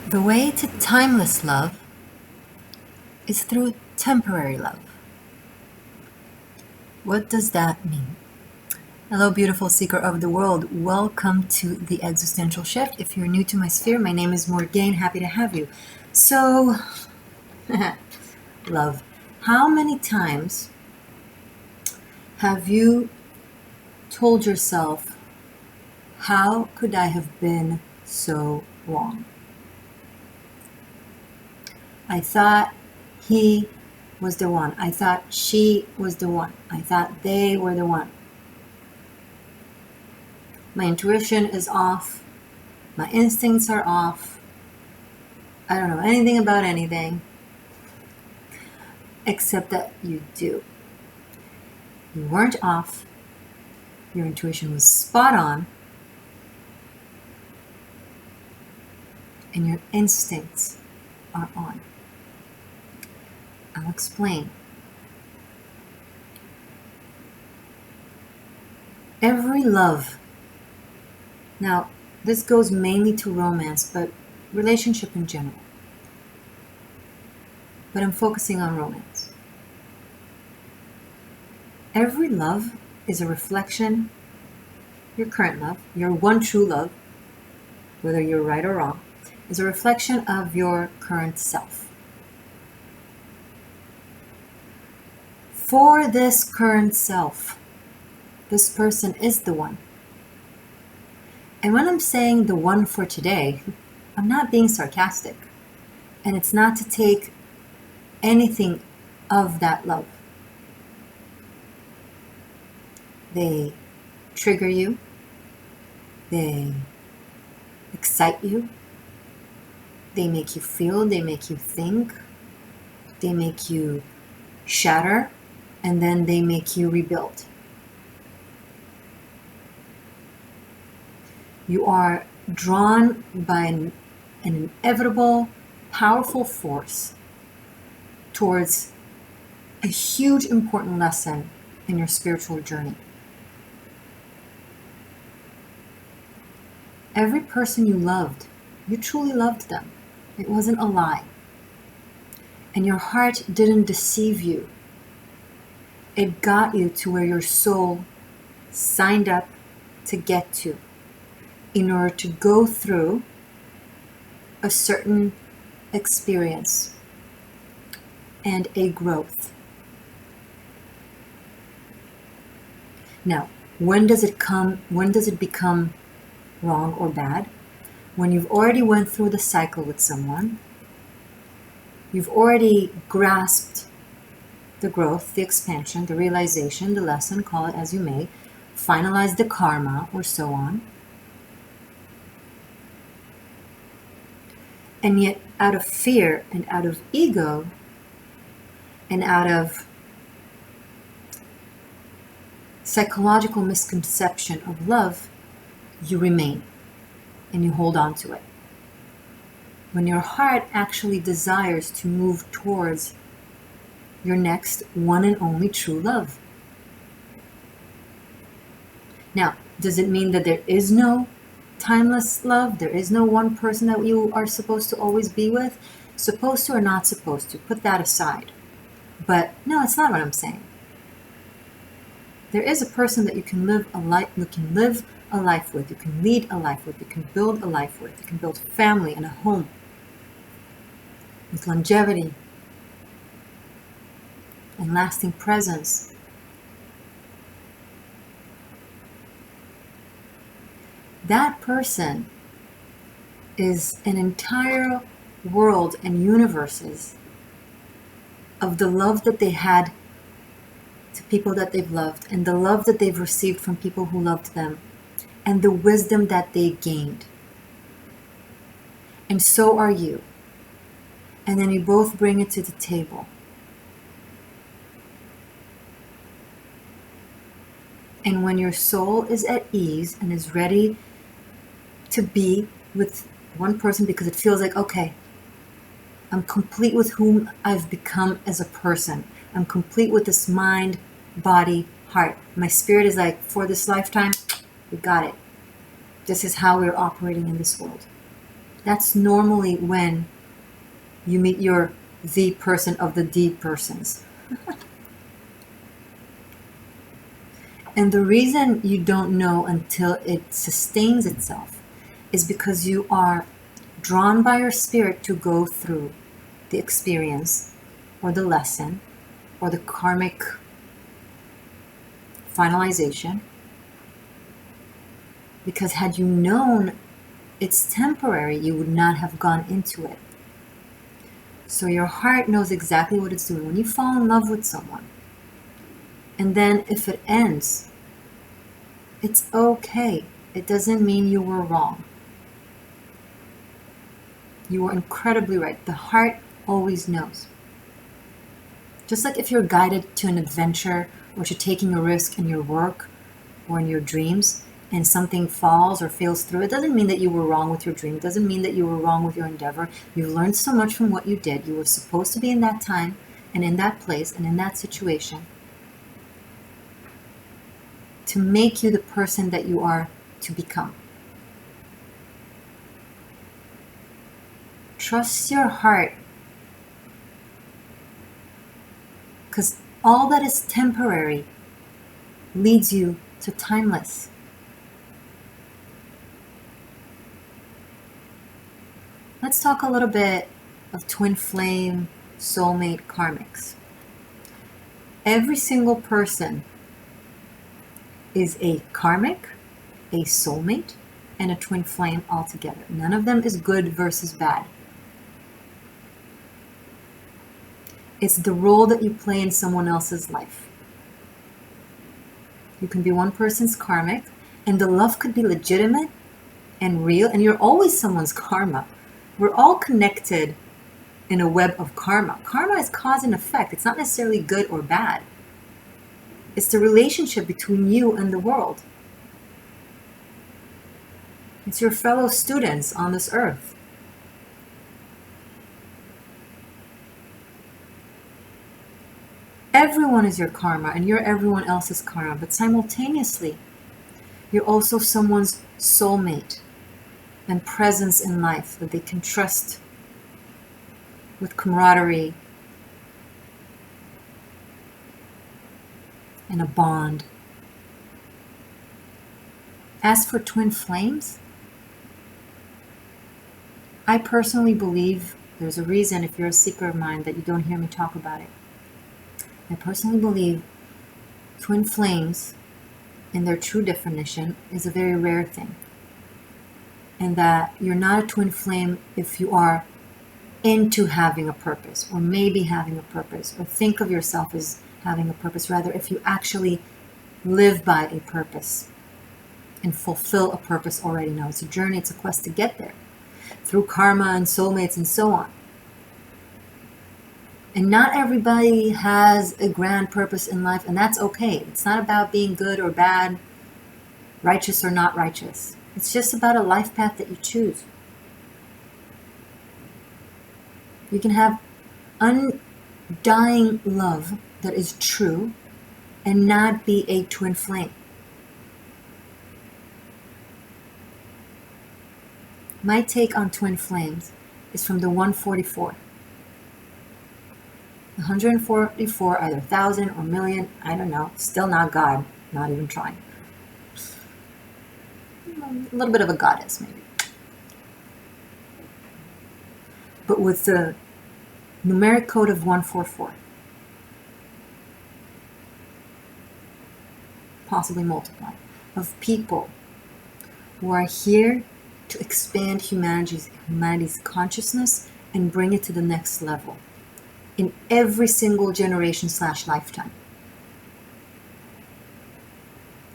The way to timeless love is through temporary love. What does that mean? Hello, beautiful seeker of the world. Welcome to the Existential Shift. If you're new to my sphere, my name is Morgainne. Happy to have you. So, love. How many times have you told yourself, how could I have been so wrong? I thought he was the one. I thought she was the one. I thought they were the one. My intuition is off. My instincts are off. I don't know anything about anything. Except that you do. You weren't off. Your intuition was spot on. And your instincts are on. I'll explain. Every love. Now, this goes mainly to romance, but relationship in general. But I'm focusing on romance. Every love is a reflection, your current love, your one true love, whether you're right or wrong, is a reflection of your current self. For this current self, this person is the one. And when I'm saying the one for today, I'm not being sarcastic. And it's not to take anything of that love. They trigger you. They excite you. They make you feel. They make you think. They make you shatter. And then they make you rebuild. You are drawn by an inevitable, powerful force towards a huge, important lesson in your spiritual journey. Every person you loved, you truly loved them. It wasn't a lie. And your heart didn't deceive you. It got you to where your soul signed up to get to in order to go through a certain experience and a growth. Now, when does it become wrong or bad? When you've already went through the cycle with someone, you've already grasped the growth, the expansion, the realization, the lesson, call it as you may, finalize the karma or so on. And yet out of fear and out of ego and out of psychological misconception of love, you remain and you hold on to it. When your heart actually desires to move towards your next one and only true love. Now, does it mean that there is no timeless love? There is no one person that you are supposed to always be with? Supposed to or not supposed to? Put that aside. But no, it's not what I'm saying. There is a person that you can live a life with, you can lead a life with, you can build a life with, you can build a family and a home with longevity and lasting presence. That person is an entire world and universes of the love that they had to people that they've loved, and the love that they've received from people who loved them, and the wisdom that they gained. And so are you. And then you both bring it to the table. And when your soul is at ease and is ready to be with one person because it feels like, okay, I'm complete with whom I've become as a person. I'm complete with this mind, body, heart. My spirit is like, for this lifetime, we got it. This is how we're operating in this world. That's normally when you meet the person of the persons. And the reason you don't know until it sustains itself is because you are drawn by your spirit to go through the experience or the lesson or the karmic finalization. Because had you known it's temporary, you would not have gone into it. So your heart knows exactly what it's doing. When you fall in love with someone, and then if it ends, it's okay. It doesn't mean you were wrong. You were incredibly right. The heart always knows. Just like if you're guided to an adventure or to taking a risk in your work or in your dreams, and something falls or fails through, it doesn't mean that you were wrong with your dream. It doesn't mean that you were wrong with your endeavor. You've learned so much from what you did. You were supposed to be in that time and in that place and in that situation to make you the person that you are to become. Trust your heart, because all that is temporary leads you to timeless. Let's talk a little bit of twin flame, soulmate, karmics. Every single person is a karmic, a soulmate, and a twin flame altogether. None of them is good versus bad. It's the role that you play in someone else's life. You can be one person's karmic, and the love could be legitimate and real, and you're always someone's karma. We're all connected in a web of karma. Karma is cause and effect. It's not necessarily good or bad. It's the relationship between you and the world. It's your fellow students on this earth. Everyone is your karma, and you're everyone else's karma, but simultaneously, you're also someone's soulmate and presence in life that they can trust with camaraderie and a bond. As for twin flames, I personally believe there's a reason, if you're a seeker of mine, that you don't hear me talk about it. I personally believe twin flames, in their true definition, is a very rare thing. And that you're not a twin flame if you are into having a purpose, or maybe having a purpose, or think of yourself as having a purpose. Rather, if you actually live by a purpose and fulfill a purpose already. Now, it's a journey, it's a quest to get there through karma and soulmates and so on. And not everybody has a grand purpose in life, and that's okay. It's not about being good or bad, righteous or not righteous. It's just about a life path that you choose. You can have undying love that is true and not be a twin flame. My take on twin flames is from the 144. 144, either 1,000 or million, I don't know. Still not God, not even trying. A little bit of a goddess, maybe. But with the numeric code of 144, possibly multiply, of people who are here to expand humanity's consciousness and bring it to the next level in every single generation / lifetime.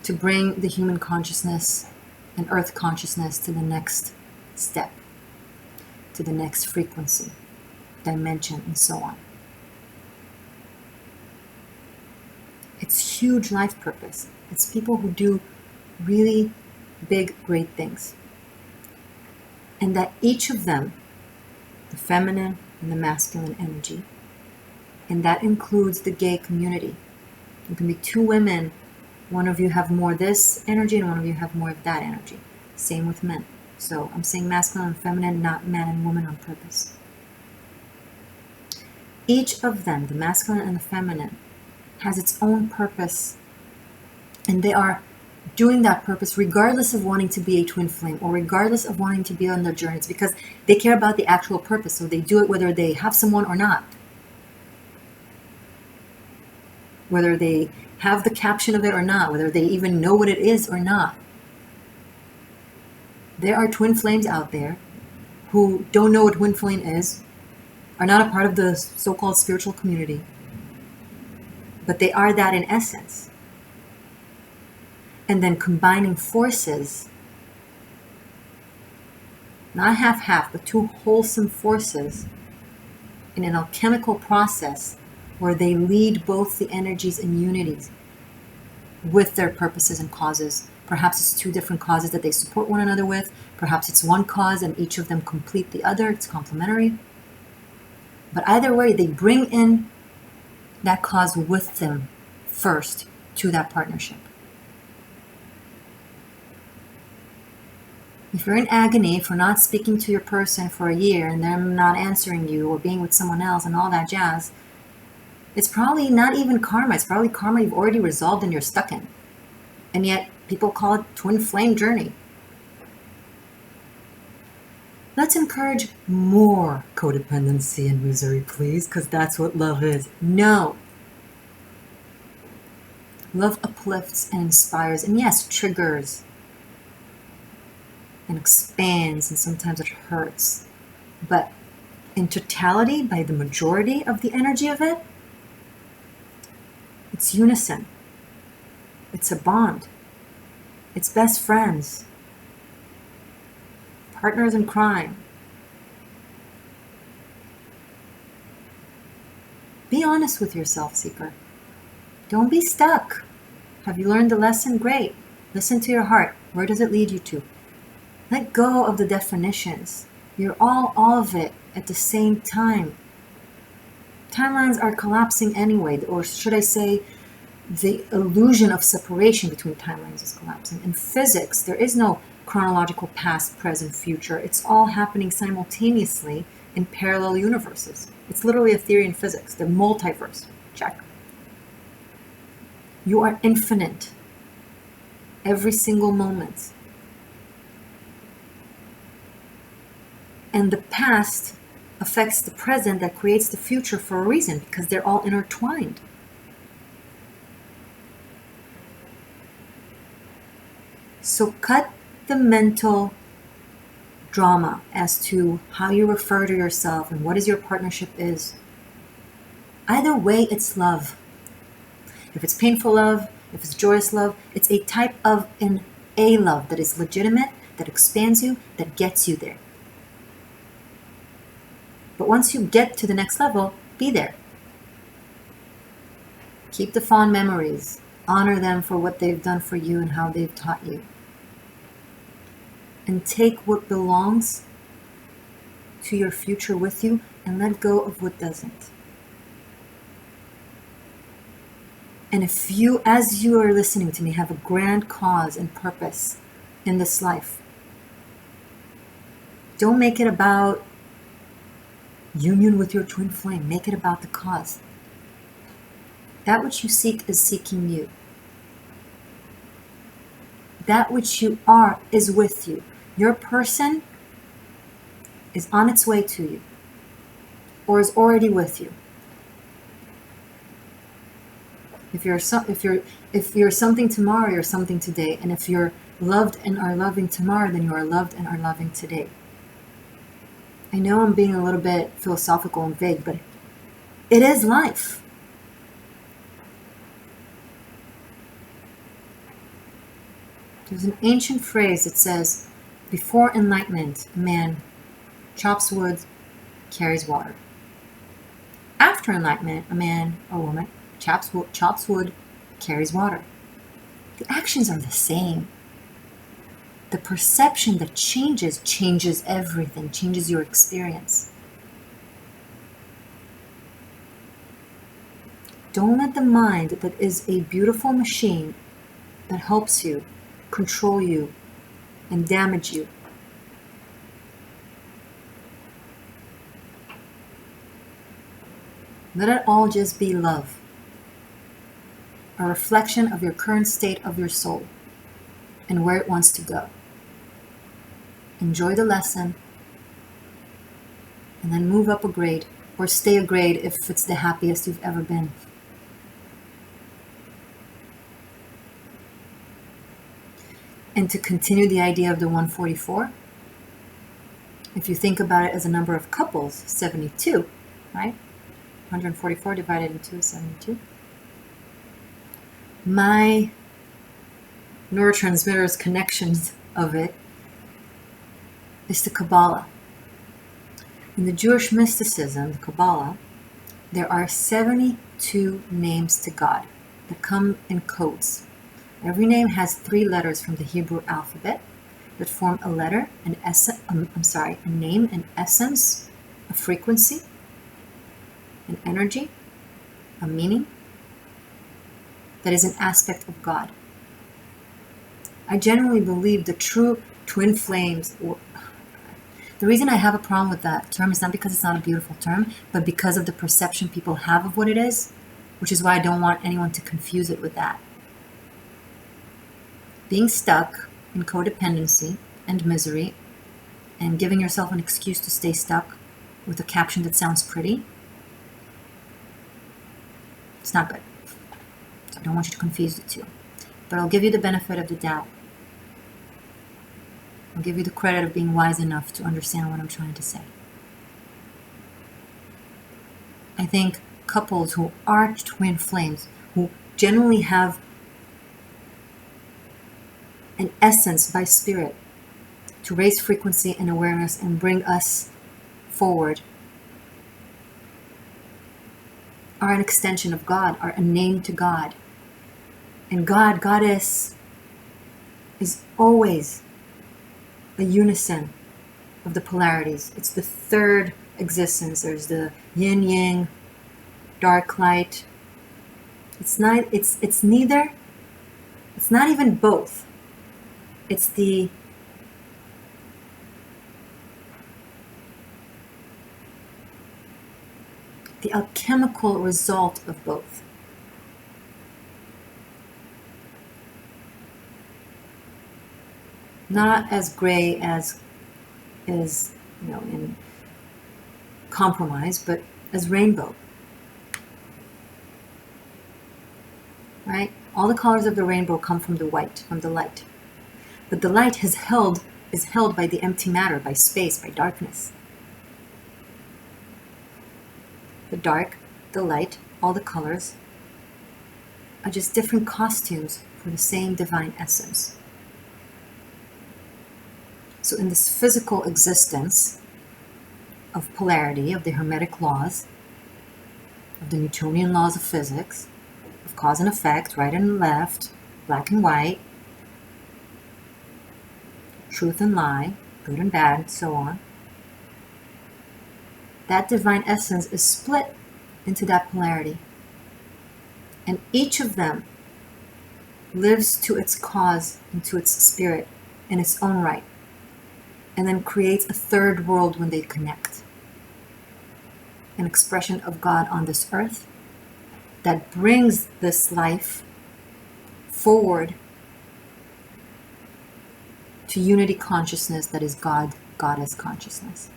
To bring the human consciousness and earth consciousness to the next step, to the next frequency, dimension, and so on. It's huge life purpose. It's people who do really big, great things. And that each of them, the feminine and the masculine energy, and that includes the gay community. It can be two women, one of you have more this energy and one of you have more of that energy. Same with men. So I'm saying masculine and feminine, not man and woman on purpose. Each of them, the masculine and the feminine, has its own purpose. And they are doing that purpose regardless of wanting to be a twin flame or regardless of wanting to be on their journeys, because they care about the actual purpose. So they do it whether they have someone or not. Whether they have the caption of it or not, whether they even know what it is or not. There are twin flames out there who don't know what twin flame is, are not a part of the so-called spiritual community, but they are that in essence. And then combining forces, not half-half, but two wholesome forces in an alchemical process where they lead both the energies and unities with their purposes and causes. Perhaps it's two different causes that they support one another with. Perhaps it's one cause and each of them complete the other. It's complementary. But either way, they bring in that cause with them first to that partnership. If you're in agony for not speaking to your person for a year and them not answering you or being with someone else and all that jazz, it's probably not even karma. It's probably karma you've already resolved and you're stuck in. And yet people call it twin flame journey. Let's encourage more codependency and misery, please, because that's what love is. No. Love uplifts and inspires, and yes, triggers and expands, and sometimes it hurts. But in totality, by the majority of the energy of it, it's unison. It's a bond. It's best friends. Partners in crime. Be honest with yourself, seeker. Don't be stuck. Have you learned the lesson? Great. Listen to your heart. Where does it lead you to? Let go of the definitions. You're all of it at the same time. Timelines are collapsing anyway, or should I say, the illusion of separation between timelines is collapsing. In physics, there is no chronological past, present, future. It's all happening simultaneously in parallel universes. It's literally a theory in physics, the multiverse. Check. You are infinite every single moment. And the past affects the present that creates the future for a reason, because they're all intertwined. So cut the mental drama as to how you refer to yourself and what is your partnership is. Either way, it's love. If it's painful love, if it's joyous love, it's a type of a love that is legitimate, that expands you, that gets you there. But once you get to the next level, be there. Keep the fond memories. Honor them for what they've done for you and how they've taught you. And take what belongs to your future with you and let go of what doesn't. And if you, as you are listening to me, have a grand cause and purpose in this life, don't make it about union with your twin flame. Make it about the cause. That which you seek is seeking you. That which you are is with you. Your person is on its way to you, or is already with you. If you're something tomorrow, you're something today. And if you're loved and are loving tomorrow, then you are loved and are loving today. I know I'm being a little bit philosophical and vague, but it is life. There's an ancient phrase that says, before enlightenment, a man chops wood, carries water. After enlightenment, a man or woman chops wood, carries water. The actions are the same. The perception that changes everything, changes your experience. Don't let the mind that is a beautiful machine that helps you, control you, and damage you, Let it all just be love, a reflection of your current state of your soul and where it wants to go. Enjoy the lesson and then move up a grade, or stay a grade if it's the happiest you've ever been. And to continue the idea of the 144, if you think about it as a number of couples, 72, right? 144 divided into 2 is 72. My neurotransmitters connections of it is to Kabbalah. In the Jewish mysticism, the Kabbalah, there are 72 names to God that come in codes. Every name has 3 letters from the Hebrew alphabet that form a letter, a name, an essence, a frequency, an energy, a meaning that is an aspect of God. I generally believe the true twin flames, the reason I have a problem with that term is not because it's not a beautiful term, but because of the perception people have of what it is, which is why I don't want anyone to confuse it with that. Being stuck in codependency and misery and giving yourself an excuse to stay stuck with a caption that sounds pretty, it's not good. So I don't want you to confuse the two. But I'll give you the benefit of the doubt. I'll give you the credit of being wise enough to understand what I'm trying to say. I think couples who are twin flames, who generally have an essence by spirit to raise frequency and awareness and bring us forward, are an extension of God, are a name to God. And God, Goddess, is always a unison of the polarities. It's the third existence. There's the yin yang, dark light. It's not even both. It's the alchemical result of both. Not as gray as in compromise, but as rainbow. Right? All the colors of the rainbow come from the white, from the light. But the light is held by the empty matter, by space, by darkness. The dark, the light, all the colors are just different costumes for the same divine essence. So in this physical existence of polarity, of the Hermetic laws, of the Newtonian laws of physics, of cause and effect, right and left, black and white, truth and lie, good and bad, and so on, that divine essence is split into that polarity. And each of them lives to its cause and to its spirit in its own right, and then creates a third world when they connect. An expression of God on this earth that brings this life forward to unity consciousness that is God, Goddess consciousness.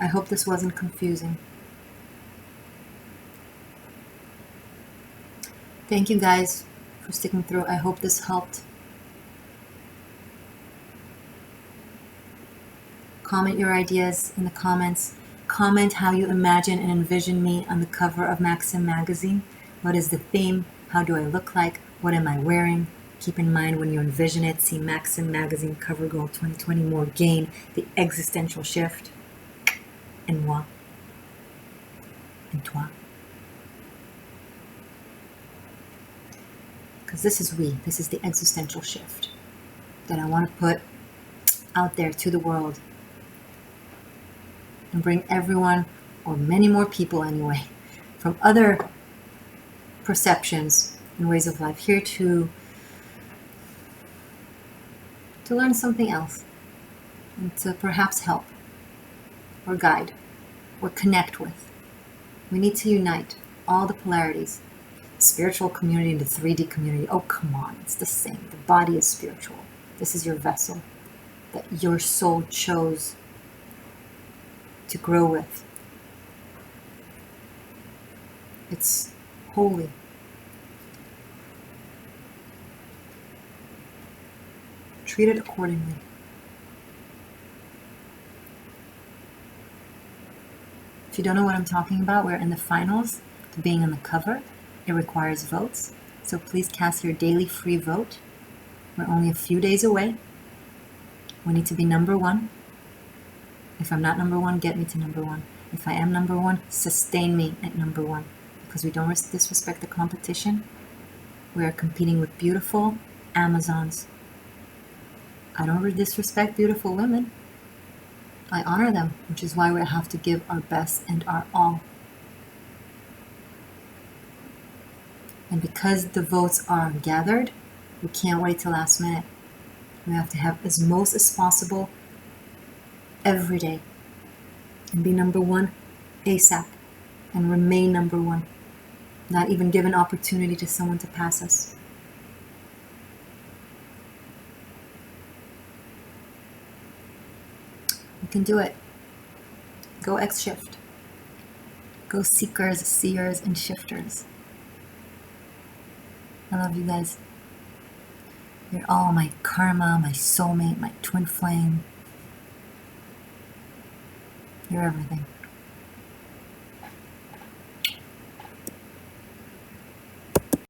I hope this wasn't confusing. Thank you guys for sticking through. I hope this helped. Comment your ideas in the comments. Comment how you imagine and envision me on the cover of Maxim magazine. What is the theme? How do I look like? What am I wearing? Keep in mind when you envision it, see Maxim magazine cover girl 2020 Morgainne, the existential shift. And moi. And toi. Because this is we. This is the existential shift that I want to put out there to the world and bring everyone, or many more people anyway, from other perceptions and ways of life here to learn something else and to perhaps help or guide or connect with. We need to unite all the polarities. Spiritual community and the 3D community. Oh, come on. It's the same. The body is spiritual. This is your vessel that your soul chose to grow with. It's holy. Treat it accordingly. If you don't know what I'm talking about, we're in the finals to being on the cover. It requires votes, so please cast your daily free vote. We're only a few days away. We need to be number one. If I'm not number one, get me to number one. If I am number one, sustain me at number one. Because we don't disrespect the competition. We are competing with beautiful Amazons. I don't disrespect beautiful women. I honor them, which is why we have to give our best and our all. And because the votes are gathered, we can't wait till last minute. We have to have as most as possible every day and be number one ASAP and remain number one. Not even give an opportunity to someone to pass us. We can do it. Go X shift. Go seekers, seers, and shifters. I love you guys. You're all my karma, my soulmate, my twin flame. You're everything.